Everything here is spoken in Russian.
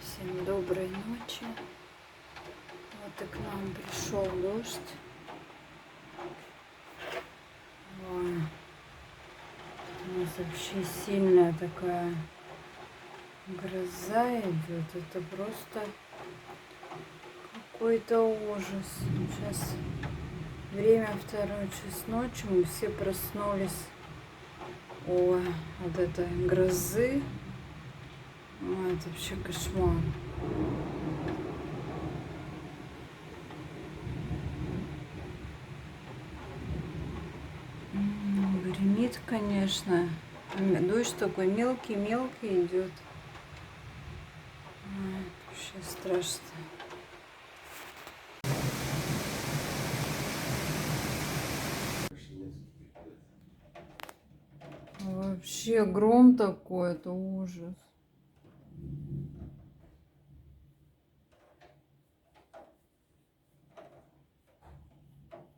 Всем доброй ночи. Вот и к нам пришел дождь. Ой, у нас вообще сильная такая гроза идет. Это просто какой-то ужас. Сейчас время 2 час ночи. Мы все проснулись от этой грозы. Ой, это вообще кошмар. Гремит, конечно. Дождь такой мелкий-мелкий идет. Ой, вообще страшно. Вообще гром такой, это ужас.